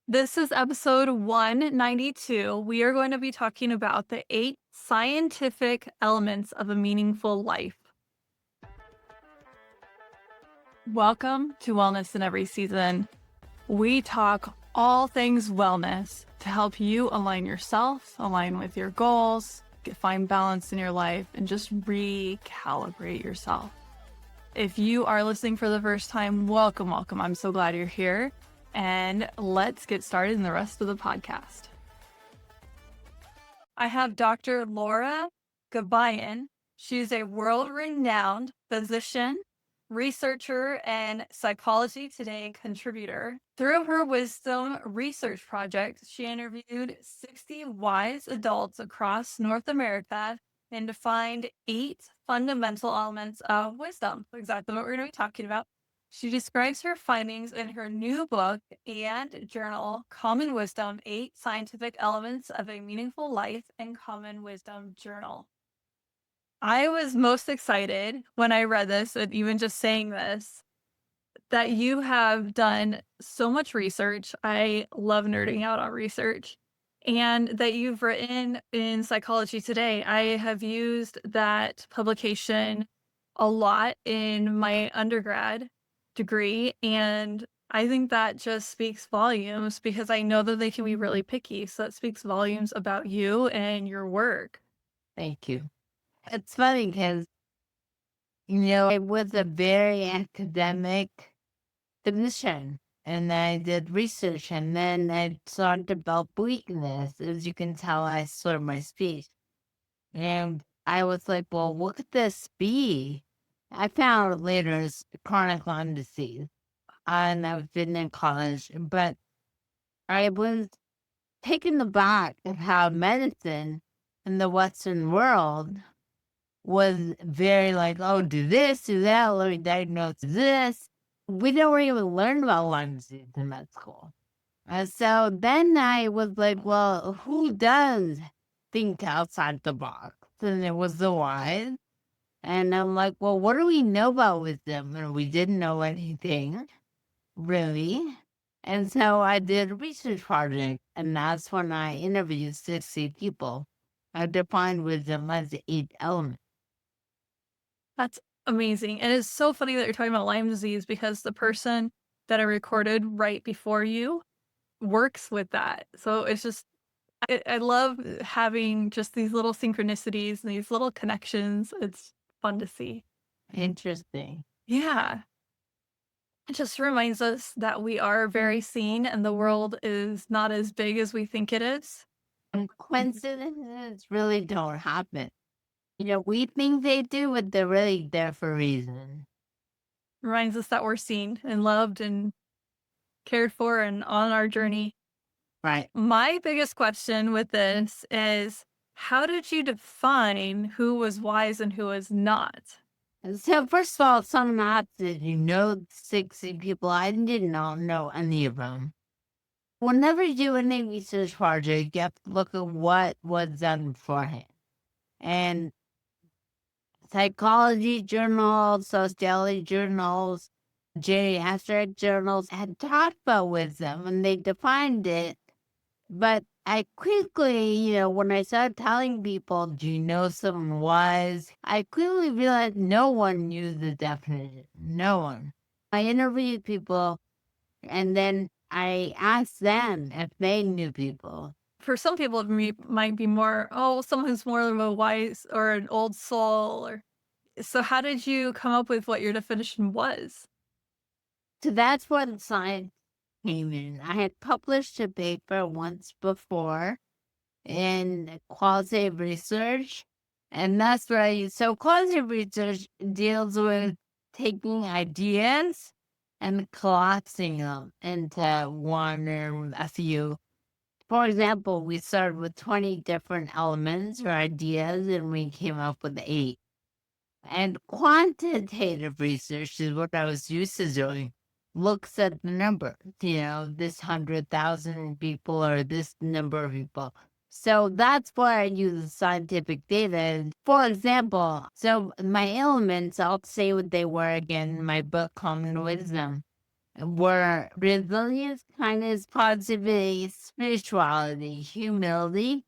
This is episode 192. We are going to be talking about the 8 scientific elements of a meaningful life. Welcome to Wellness in Every Season. We talk all things wellness to help you align yourself, align with your goals, find balance in your life, and just recalibrate yourself. If you are listening for the first time, welcome, welcome. I'm so glad you're here. And let's get started in the rest of the podcast. I have Dr. Laura Gabayan. She's a world-renowned physician, researcher, and Psychology Today contributor. Through her Wisdom Research Project, she interviewed 60 wise adults across North America and defined 8 fundamental elements of wisdom. Exactly what we're going to be talking about. She describes her findings in her new book and journal, Common Wisdom: 8 Scientific Elements of a Meaningful Life, and Common Wisdom Journal. I was most excited when I read this, and even just saying this, that you have done so much research. I love nerding out on research. And that you've written in Psychology Today. I have used that publication a lot in my undergrad degree. And I think that just speaks volumes because I know that they can be really picky. So that speaks volumes about you and your work. Thank you. It's funny because, I was a very academic physician and I did research and then I started to develop weakness. As you can tell, I slur my speech. And I was like, well, what could this be? I found out later it's chronic Lyme disease. And I've been in college, but I was taken aback at how medicine in the Western world was very like, oh, do this, do that, let me diagnose this. We don't really learn about Lyme disease in med school. And so then I was like, well, who does think outside the box? And it was the wise. And I'm like, well, what do we know about wisdom? And we didn't know anything, really. And so I did a research project, and that's when I interviewed 60 people. I defined wisdom as the 8 elements. That's amazing. And it's so funny that you're talking about Lyme disease because the person that I recorded right before you works with that. So it's just, I love having just these little synchronicities and these little connections. It's fun to see. Interesting. Yeah. It just reminds us that we are very seen and the world is not as big as we think it is. And coincidences really don't happen. We think they do, but they're really there for a reason. Reminds us that we're seen and loved and cared for and on our journey. Right. My biggest question with this is, how did you define who was wise and who was not? And so, first of all, some not that 60 people, I did not know any of them. Whenever you do any research project, you have to look at what was done beforehand. And psychology journals, sociology journals, geriatric journals had talked about wisdom and they defined it. But I quickly, when I started telling people, do you know someone wise? I quickly realized no one knew the definition. No one. I interviewed people and then I asked them if they knew people. For some people, it might be more, oh, someone who's more of a wise or an old soul. Or so, how did you come up with what your definition was? So that's when science came in. I had published a paper once before in qualitative research, and that's where so qualitative research deals with taking ideas and collapsing them into one or a few. For example, we started with 20 different elements or ideas, and we came up with 8. And quantitative research is what I was used to doing. Looks at the number, this 100,000 people or this number of people. So that's why I use scientific data. For example, so my elements, I'll say what they were again in my book, Common Wisdom. were resilience, kindness, positivity, spirituality, humility,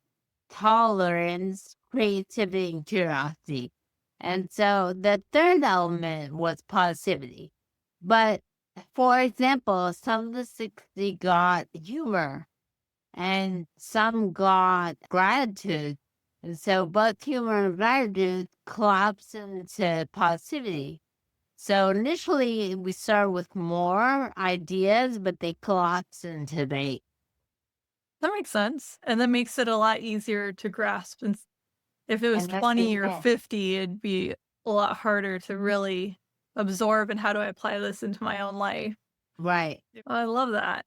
tolerance, creativity, and curiosity. And so the third element was positivity. But for example, some of the 60 got humor and some got gratitude. And so both humor and gratitude collapse into positivity. So initially we start with more ideas, but they collapse into debate. That makes sense. And that makes it a lot easier to grasp. And if it was And that's 20 or it. 50, it'd be a lot harder to really absorb and how do I apply this into my own life. Right. I love that.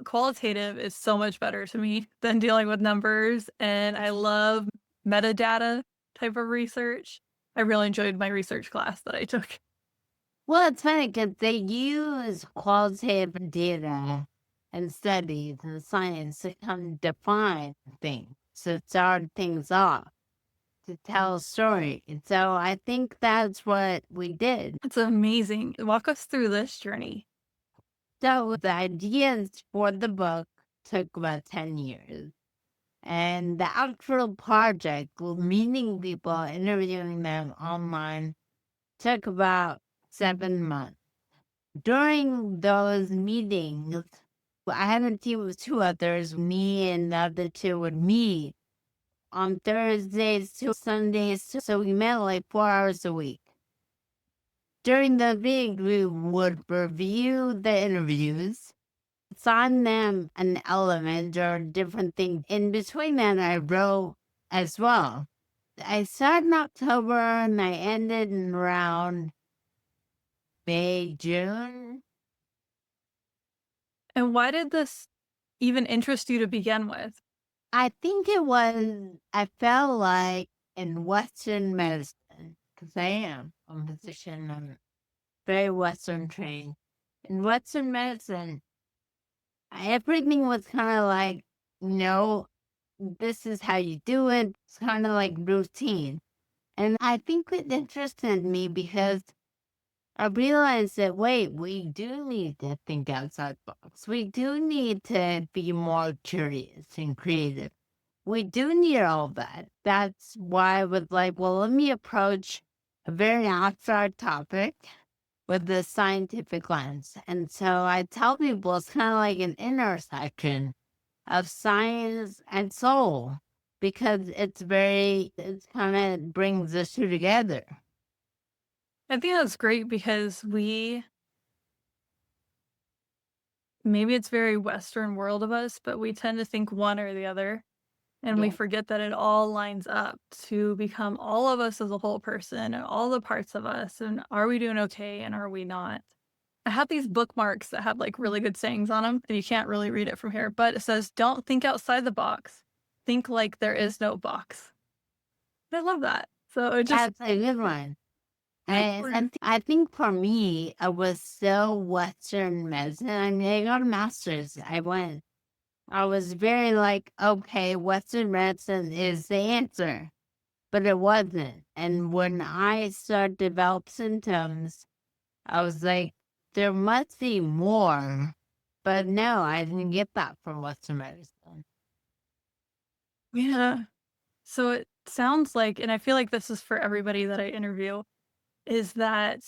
Qualitative is so much better to me than dealing with numbers. And I love metadata type of research. I really enjoyed my research class that I took. Well, it's funny because they use qualitative data and studies and science to kind of define things, to start things off, to tell a story. And so I think that's what we did. It's amazing. Walk us through this journey. So the ideas for the book took about 10 years. And the actual project, meeting people, interviewing them online, took about 7 months. During those meetings, I had a team of two others. Me and the other two would meet on Thursdays to Sundays. So we met like 4 hours a week. During the meeting, we would review the interviews, assign them an element or different thing. In between that, I wrote as well. I started in October and I ended in around May, June. And why did this even interest you to begin with? I think it was, I felt like in Western medicine, because I am a physician, I'm very Western trained. In Western medicine, everything was kind of like, this is how you do it. It's kind of like routine. And I think it interested me because I realized that, wait, we do need to think outside the box. We do need to be more curious and creative. We do need all that. That's why I was like, well, let me approach a very abstract topic with the scientific lens. And so I tell people it's kind of like an intersection of science and soul because it's kind of brings the two together. I think that's great because maybe it's very Western world of us, but we tend to think one or the other. And we Yeah. forget that it all lines up to become all of us as a whole person and all the parts of us. And are we doing okay and are we not? I have these bookmarks that have like really good sayings on them, and you can't really read it from here, but it says, don't think outside the box. Think like there is no box. I love that. So it just, That's a good one. And I think for me, I was so Western medicine. I mean, I got a master's. I was very like, okay, Western medicine is the answer, but it wasn't. And when I started to develop symptoms, I was like, there must be more. But no, I didn't get that from Western medicine. yeah. So it sounds like, and I feel like this is for everybody that I interview, is that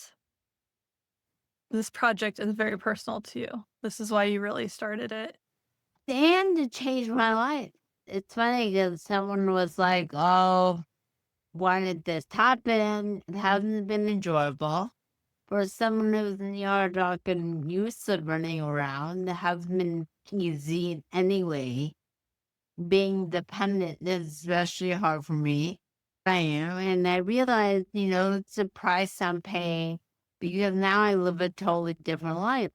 this project is very personal to you. This is why you really started it. And it changed my life. It's funny because someone was like, oh, why did this happen? It hasn't been enjoyable. For someone who's in the art doc and used to running around, it hasn't been easy anyway. Being dependent is especially hard for me. I am, and I realized, it's a price I'm paying because now I live a totally different life.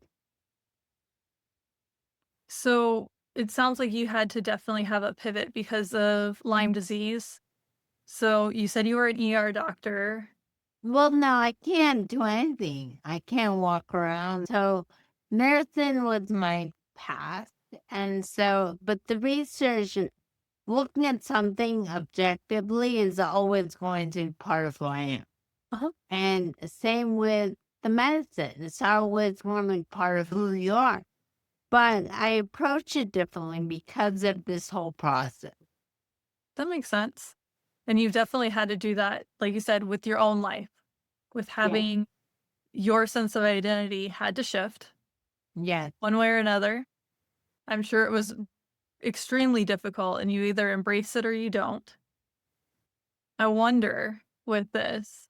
So it sounds like you had to definitely have a pivot because of Lyme disease. So you said you were an ER doctor. Well, no, I can't do anything. I can't walk around. So medicine was my path. And so, but the research, looking at something objectively is always going to be part of who I am. Uh-huh. And same with the medicine. It's always forming part of who you are. But I approach it differently because of this whole process. That makes sense. And you've definitely had to do that, like you said, with your own life, with Yeah. having your sense of identity had to shift Yes. one way or another. I'm sure it was extremely difficult and you either embrace it or you don't. I wonder with this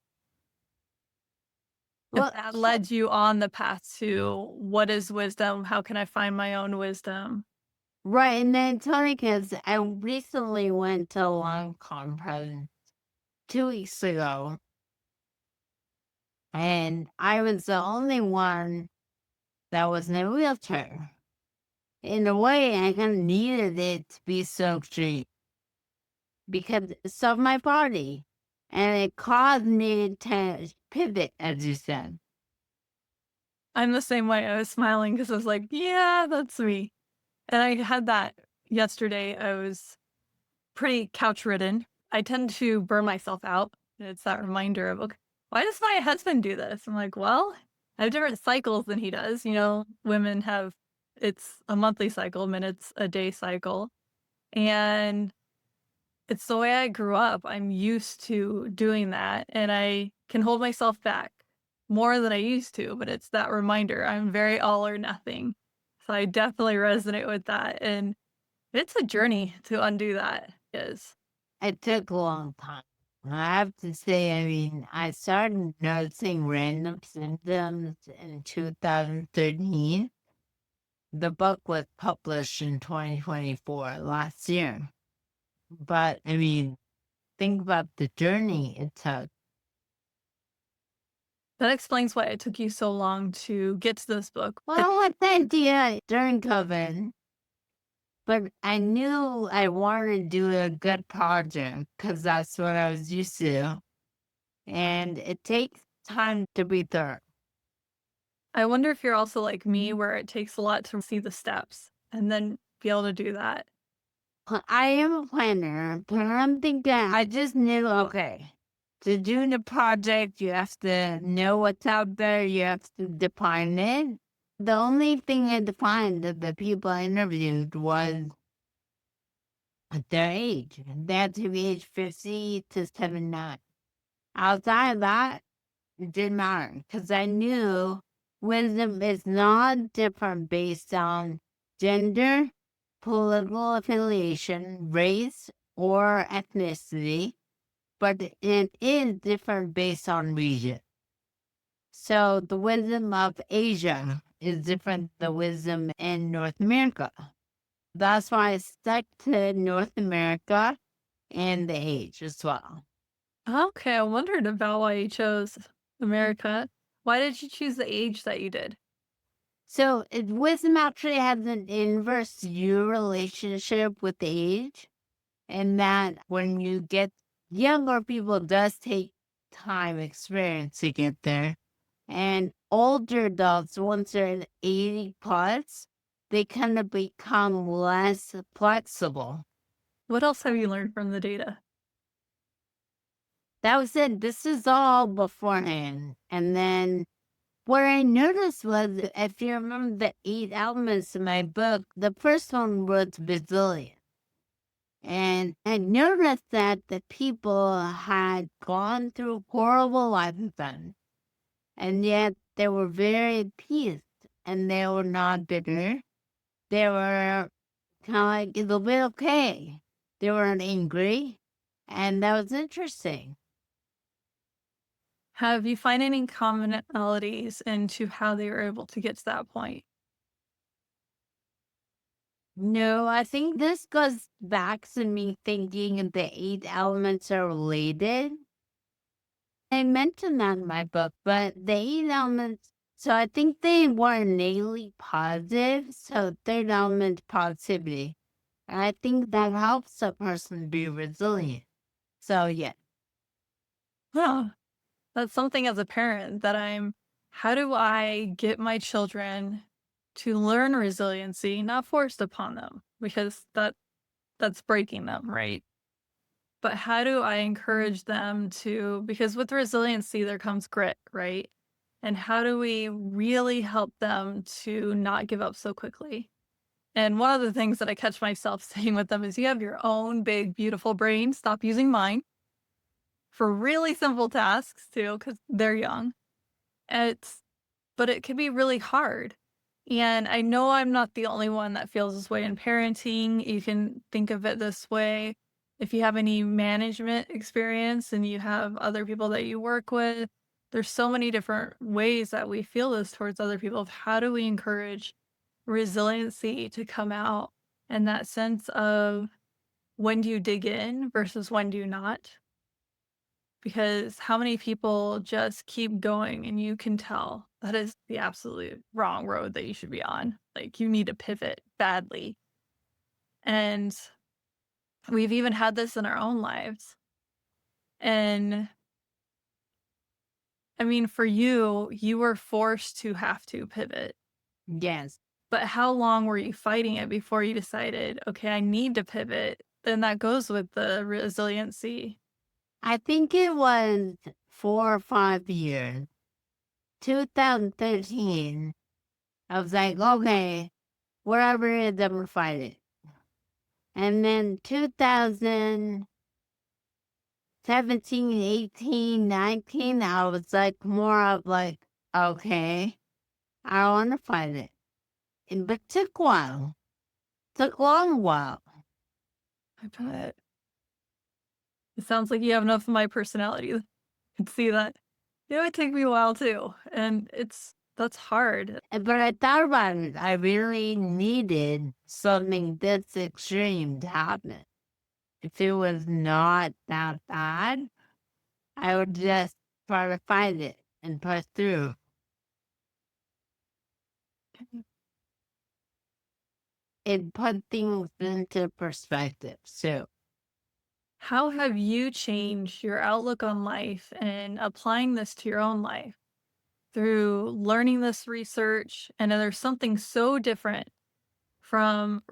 if Well, that led you on the path to what is wisdom? How can I find my own wisdom? right. And then Tony, because I recently went to a long conference 2 weeks ago, and I was the only one that was in a wheelchair. In a way, I kind of needed it to be so extreme because it's of my body. And it caused me to pivot, as you said. I'm the same way. I was smiling because I was like, yeah, that's me. And I had that yesterday. I was pretty couch ridden. I tend to burn myself out. And it's that reminder of, okay, why does my husband do this? I'm like, well, I have different cycles than he does. You know, women have, it's a monthly cycle, men, it's a day cycle. And it's the way I grew up. I'm used to doing that. And I can hold myself back more than I used to. But it's that reminder. I'm very all or nothing. So I definitely resonate with that. And it's a journey to undo that is. It took a long time. I have to say, I mean, I started noticing random symptoms in 2013. The book was published in 2024, last year. But I mean, think about the journey it took. That explains why it took you so long to get to this book. Well, I had the idea during COVID, but I knew I wanted to do a good project because that's what I was used to. And it takes time to be thorough. I wonder if you're also like me, where it takes a lot to see the steps and then be able to do that. I am a planner, but I'm thinking I just knew, okay, to do the project, you have to know what's out there, you have to define it. The only thing I defined of the people I interviewed was their age. They had to be age 50 to 79. Outside of that, it didn't matter because I knew wisdom is not different based on gender, political affiliation, race, or ethnicity, but it is different based on region. So the wisdom of Asia is different than the wisdom in North America. That's why I stuck to North America and the age as well. Okay, I wondered about why you chose America. Why did you choose the age that you did? So wisdom actually has an inverse U relationship with age, and that when you get younger people, it does take time, experience to get there. And older adults, once they're in 80 plus, they kind of become less flexible. What else have you learned from the data? That was it. This is all beforehand. And then what I noticed was, if you remember the 8 elements in my book, the first one was resilience. And I noticed that the people had gone through horrible life events, and yet they were very at peace, and they were not bitter. They were kind of like, it'll be okay. They weren't angry, and that was interesting. Have you find any commonalities into how they were able to get to that point? No, I think this goes back to me thinking the 8 elements are related. I mentioned that in my book, but the 8 elements, so I think they were innately positive. So, third element, positivity. And I think that helps a person be resilient. So, yeah. Huh. That's something as a parent that how do I get my children to learn resiliency, not forced upon them, because that's breaking them, right? But how do I encourage them to, because with resiliency there comes grit, right? And how do we really help them to not give up so quickly? And one of the things that I catch myself saying with them is, you have your own big, beautiful brain. Stop using mine for really simple tasks too, because they're young. It's but it can be really hard. And I know I'm not the only one that feels this way in parenting. You can think of it this way. If you have any management experience and you have other people that you work with, there's so many different ways that we feel this towards other people. Of how do we encourage resiliency to come out, and that sense of when do you dig in versus when do you not? Because how many people just keep going and you can tell that is the absolute wrong road that you should be on. Like, you need to pivot badly. And we've even had this in our own lives. And I mean, for you, you were forced to have to pivot. Yes. But how long were you fighting it before you decided, okay, I need to pivot? Then that goes with the resiliency. I think it was 4 or 5 years. 2013, I was like, okay, whatever it is, I'm gonna fight it. And then 2017, 18, 19, I was like more of like, okay, I want to fight it. But it took a while. Took a long while. I bet. It sounds like you have enough of my personality. I can see that. It would take me a while too. And that's hard. But I thought about it. I really needed something this extreme to happen. If it was not that bad, I would just try to fight it and push through. It put things into perspective. So How have you changed your outlook on life and applying this to your own life through learning this research? And then there's something so different from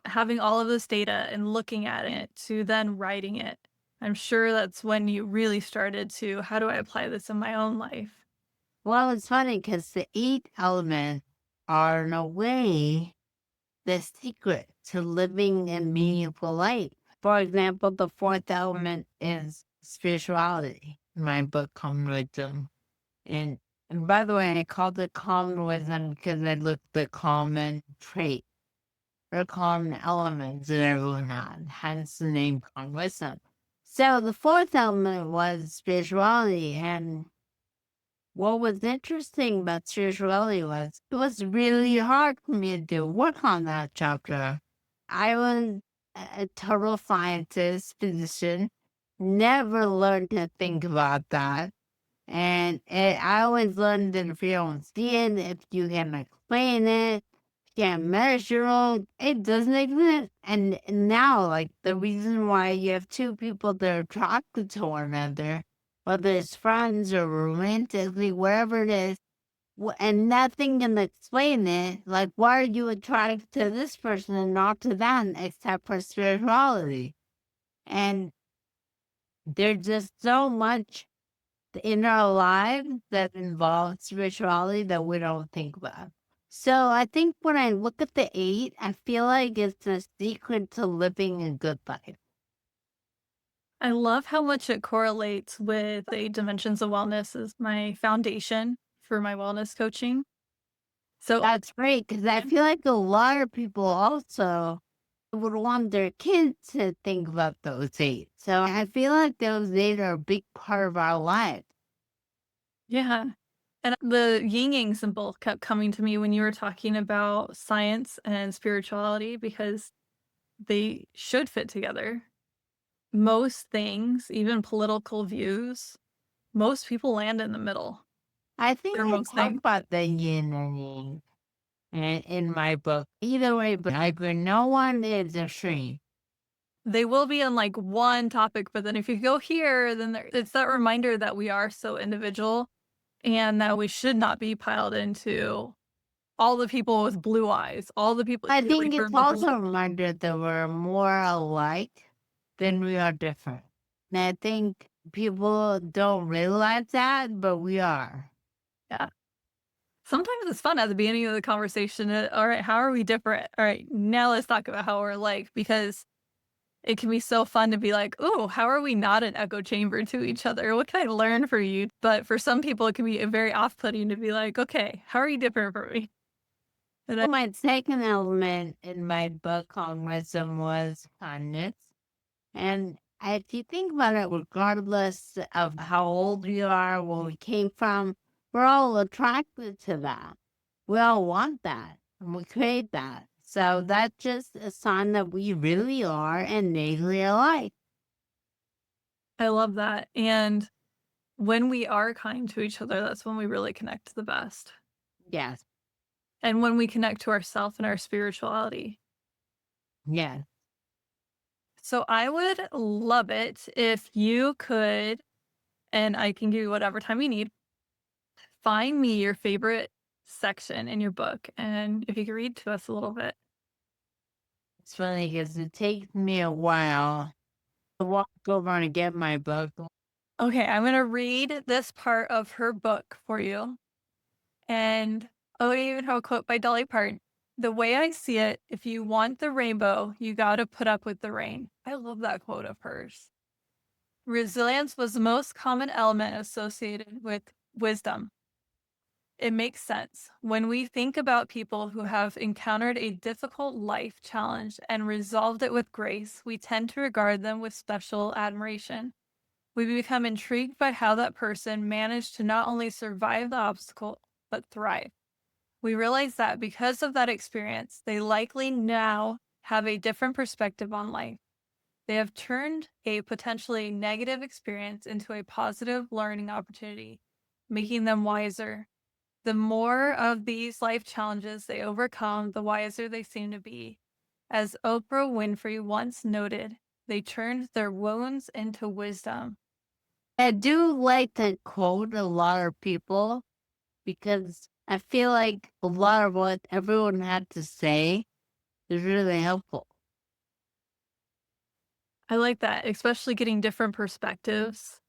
having all of this data and looking at it to then writing it. I'm sure that's when you really started to, how do I apply this in my own life? well, it's funny because the 8 elements are in a way the secret to living a meaningful life. For example, the fourth element is spirituality. In my book, Common Wisdom. And by the way, I called it Common Wisdom because I looked at common trait or common elements that everyone had, hence the name Common Wisdom. So the fourth element was spirituality, and what was interesting about spirituality was it was really hard for me to do work on that chapter. I was a total scientist, physician, never learned to think about that. And I always learned that if you don't see it, if you can explain it, can't measure it, it doesn't exist. And now, like, the reason why you have two people that are attracted to one another, whether it's friends or romantically, wherever it is, and nothing can explain it, like, why are you attracted to this person and not to them, except for spirituality? And there's just so much in our lives that involves spirituality that we don't think about. So I think when I look at the 8, I feel like it's the secret to living a good life. I love how much it correlates with the 8 dimensions of wellness as my foundation for my wellness coaching. So That's great because I feel like a lot of people also would want their kids to think about those 8. So I feel like those 8 are a big part of our life. yeah. And the yin yang symbol kept coming to me when you were talking about science and spirituality, because they should fit together. Most things, even political views, most people land in the middle I think for I most talk things. about the yin and yang in my book. Either way, but I agree, no one is extreme. They will be on like one topic, but then if you go here, then it's that reminder that we are so individual and that we should not be piled into all the people with blue eyes, all the people. I like, think for it's also a reminder that we're more alike than we are different. And I think people don't realize that, but we are. Yeah. Sometimes it's fun at the beginning of the conversation. All right, how are we different? All right, now let's talk about how we're alike because it can be so fun to be like, "Oh, how are we not an echo chamber to each other? What can I learn for you?" But for some people, it can be very off-putting to be like, "Okay, how are you different from me?" And I My second element in my book on wisdom was kindness. And if you think about it, regardless of how old we are, where we came from, we're all attracted to that. We all want that and we crave that. So that's just a sign that we really are innately alike. I love that. And when we are kind to each other, that's when we really connect the best. Yes. And when we connect to ourself and our spirituality. Yes. So I would love it if you could, and I can give you whatever time you need, find me your favorite section in your book. And if you could read to us a little bit. It's funny because it takes me a while to walk over and get my book. Okay, I'm going to read this part of her book for you. And oh, I even have a quote by Dolly Parton. The way I see it, if you want the rainbow, you got to put up with the rain. I love that quote of hers. Resilience was the most common element associated with wisdom. It makes sense. When we think about people who have encountered a difficult life challenge and resolved it with grace, we tend to regard them with special admiration. We become intrigued by how that person managed to not only survive the obstacle, but thrive. We realize that because of that experience, they likely now have a different perspective on life. They have turned a potentially negative experience into a positive learning opportunity, making them wiser. The more of these life challenges they overcome, the wiser they seem to be. As Oprah Winfrey once noted, they turned their wounds into wisdom. I do like to quote a lot of people because I feel like a lot of what everyone had to say is really helpful. I like that, especially getting different perspectives.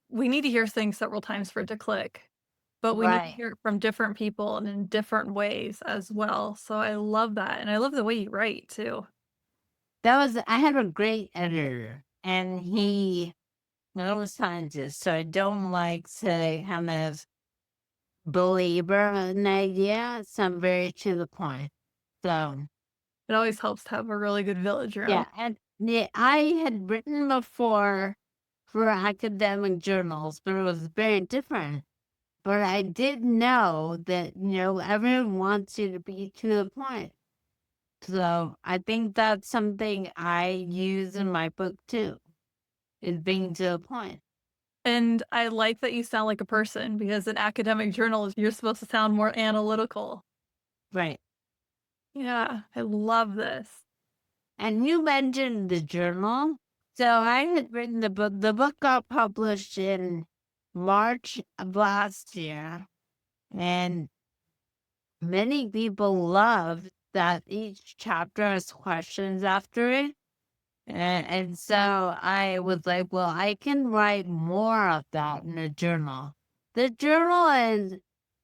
We need to hear things several times for it to click, but we need to Right. hear it from different people and in different ways as well. So I love that. And I love the way you write too. I had a great editor and he was a scientist, so I don't like to kind of belabor an idea. So I'm very to the point. So It always helps to have a really good village around. yeah, and yeah, I had written before for academic journals, but it was very different. But I did know that, everyone wants you to be to the point. So I think that's something I use in my book too, is being to the point. And I like that you sound like a person because in academic journals, you're supposed to sound more analytical. Right. Yeah, I love this. And you mentioned the journal. So I had written the book. The book got published in March of last year. And many people loved that each chapter has questions after it. And so I was like, well, I can write more of that in a journal. The journal is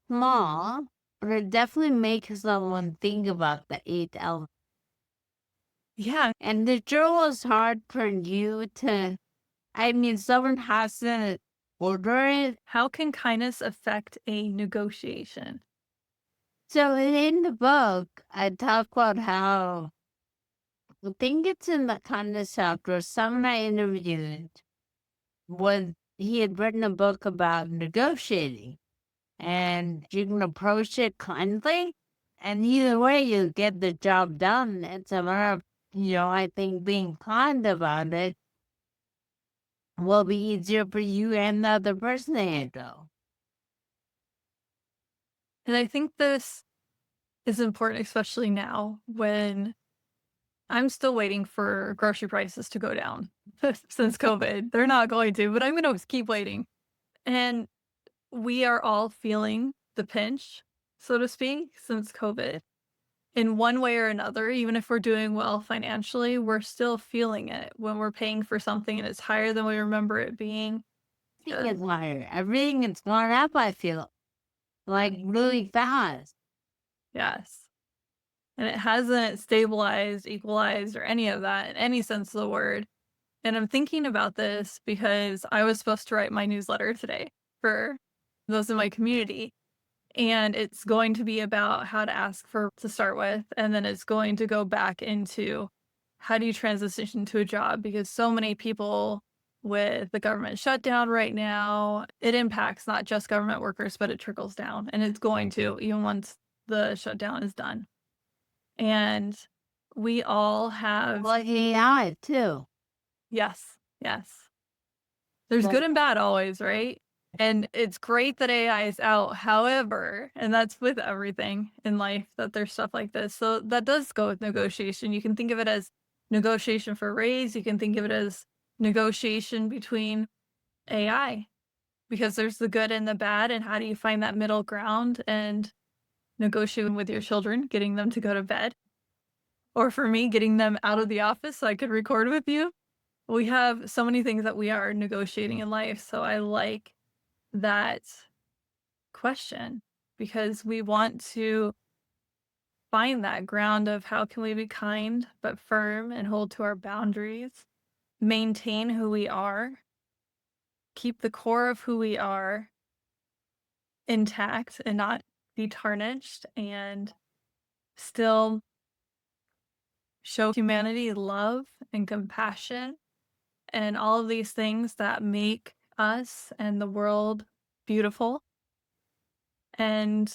small, but it definitely makes someone think about the 8 elements. Yeah. And the journal is hard for you to, someone has to order it. How can kindness affect a negotiation? So in the book, I talk about how I think it's in the kindness chapter. Someone I interviewed was he had written a book about negotiating, and you can approach it kindly, and either way you get the job done. It's a matter of I think being kind about it will be easier for you and the other person to handle. And I think this is important, especially now when I'm still waiting for grocery prices to go down since COVID. They're not going to, but I'm going to keep waiting. And we are all feeling the pinch, so to speak, since COVID. In one way or another, even if we're doing well financially, we're still feeling it when we're paying for something and it's higher than we remember it being. Everything is higher. Everything is gone up, I feel. like really fast. Yes. And it hasn't stabilized, equalized, or any of that in any sense of the word. And I'm thinking about this because I was supposed to write my newsletter today for those in my community. And it's going to be about how to ask for to start with. And then it's going to go back into how do you transition to a job? Because so many people with the government shutdown right now, it impacts not just government workers, but it trickles down. And it's going to, even once the shutdown is done. And we all have, Well, AI too. yes, yes. There's Like, good and bad always, right? And it's great that AI is out. However, and that's with everything in life, that there's stuff like this. So that does go with negotiation. You can think of it as negotiation for raise. You can think of it as negotiation between AI, because there's the good and the bad. And how do you find that middle ground and negotiating with your children, getting them to go to bed? Or for me, getting them out of the office so I could record with you. We have so many things that we are negotiating in life. So I like that question, because we want to find that ground of how can we be kind but firm and hold to our boundaries, maintain who we are, keep the core of who we are intact and not be tarnished, and still show humanity love and compassion and all of these things that make us and the world beautiful. And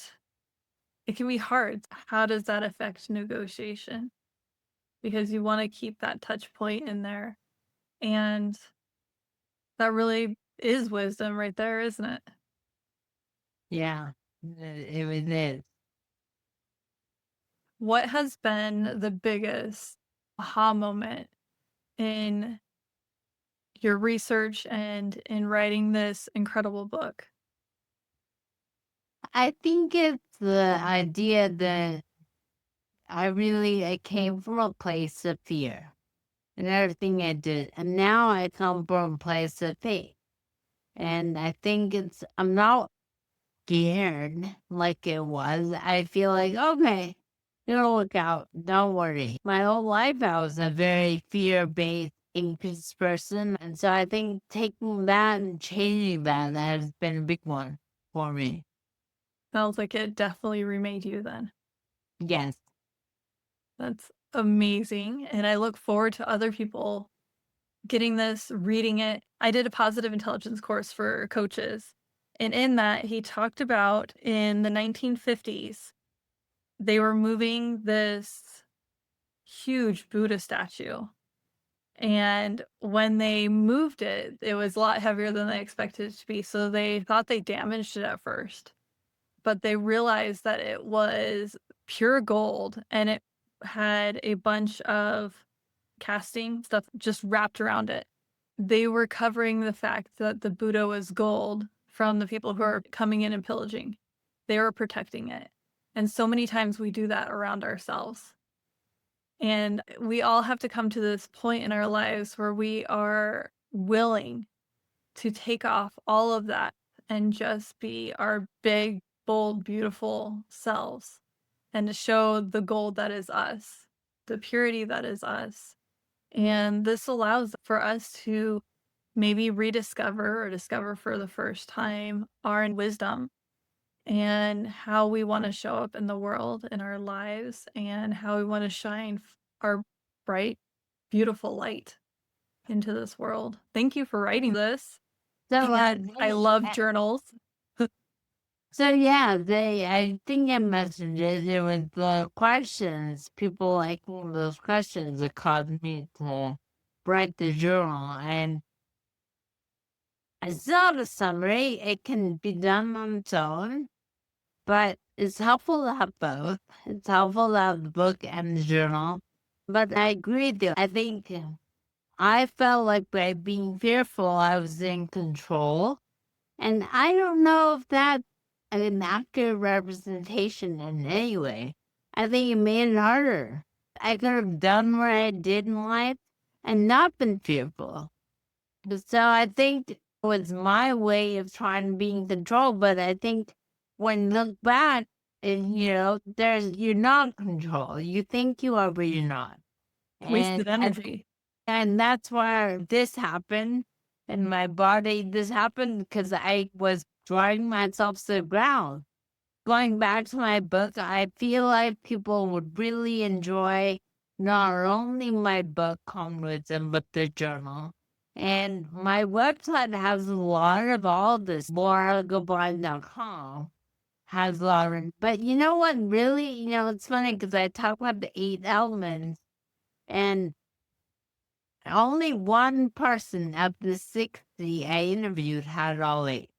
it can be hard. How does that affect negotiation? Because you want to keep that touch point in there. And that really is wisdom right there, isn't it? yeah, it is. What has been the biggest aha moment in your research and in writing this incredible book? I think it's the idea that I came from a place of fear and everything I did. And now I come from a place of faith. And I think I'm not scared like it was. I feel like, okay, it'll work out. Don't worry. My whole life, I was a very fear based, anxious person. And so I think taking that and changing that has been a big one for me. Sounds like it definitely remade you then. Yes. That's amazing. And I look forward to other people getting this, reading it. I did a positive intelligence course for coaches. And in that, he talked about in the 1950s, they were moving this huge Buddha statue. And when they moved it, it was a lot heavier than they expected it to be. So they thought they damaged it at first, but they realized that it was pure gold and it had a bunch of casting stuff just wrapped around it. They were covering the fact that the Buddha was gold from the people who are coming in and pillaging. They were protecting it. And so many times we do that around ourselves. And we all have to come to this point in our lives where we are willing to take off all of that and just be our big, bold, beautiful selves, and to show the gold that is us, the purity that is us. And this allows for us to maybe rediscover or discover for the first time our wisdom and how we want to show up in the world, in our lives, and how we want to shine our bright, beautiful light into this world. Thank you for writing this. So I love journals. So yeah, I think I mentioned it. It was the questions, people liking those questions that caused me to write the journal. And I saw the summary. It can be done on its own, but it's helpful to have both. It's helpful to have the book and the journal. But I agree with you. I think I felt like by being fearful, I was in control. And I don't know if that's an accurate representation in any way. I think it made it harder. I could have done what I did in life and not been fearful. So I think it was my way of trying to be in control, but I think when you look back, and you're not in control. You think you are, but you're not. Wasted And energy. and that's where this happened in my body. This happened because I was driving myself to the ground. Going back to my book, I feel like people would really enjoy not only my book, Calm Wisdom, but the journal. And my website has a lot of all this. LauraGoodbye.com has a lot of, but you know what? Really, it's funny because I talk about the 8 elements, and only one person of the 60 I interviewed had all 8.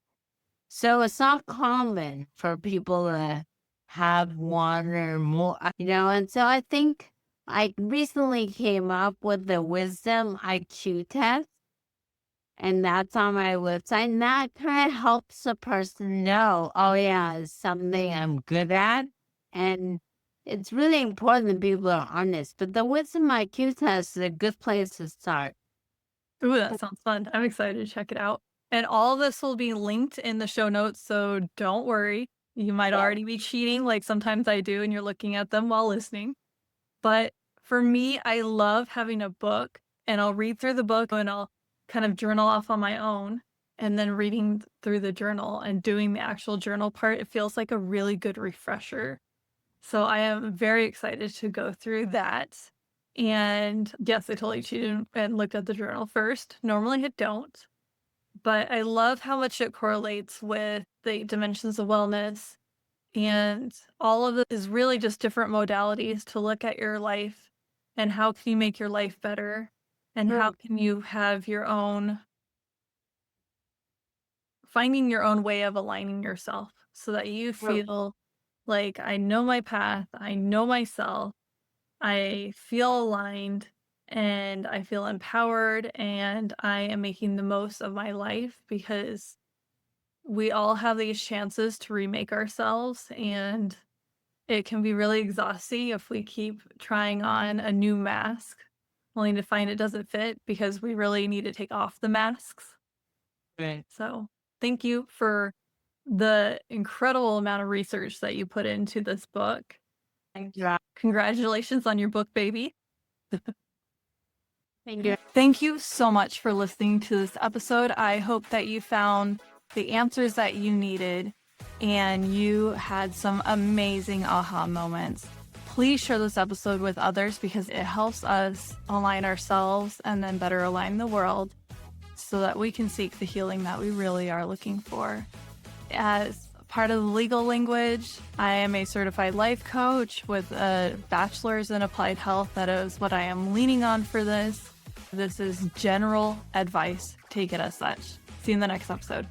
So it's not common for people to have one or more, and so I think I recently came up with the Wisdom IQ test, and that's on my website, and that kind of helps a person know, oh yeah, it's something I'm good at, and it's really important that people are honest, but the Wisdom IQ test is a good place to start. Ooh, that sounds fun. I'm excited to check it out. And all of this will be linked in the show notes, so don't worry. You might already be cheating, like sometimes I do, and you're looking at them while listening. But for me, I love having a book, and I'll read through the book and I'll kind of journal off on my own, and then reading through the journal and doing the actual journal part, it feels like a really good refresher. So I am very excited to go through that. And yes, I totally cheated and looked at the journal first. Normally I don't, but I love how much it correlates with the dimensions of wellness. And all of it is really just different modalities to look at your life and how can you make your life better and how can you have your own finding your own way of aligning yourself so that you feel like I know my path, I know myself, I feel aligned, and I feel empowered, and I am making the most of my life because we all have these chances to remake ourselves, and it can be really exhausting if we keep trying on a new mask only to find it doesn't fit because we really need to take off the masks. Right. So, thank you for the incredible amount of research that you put into this book. Thank you. Congratulations on your book, baby. Thank you. Thank you so much for listening to this episode. I hope that you found the answers that you needed and you had some amazing aha moments. Please share this episode with others because it helps us align ourselves and then better align the world so that we can seek the healing that we really are looking for. As part of the legal language, I am a certified life coach with a bachelor's in applied health. That is what I am leaning on for this. This is general advice. Take it as such. See you in the next episode.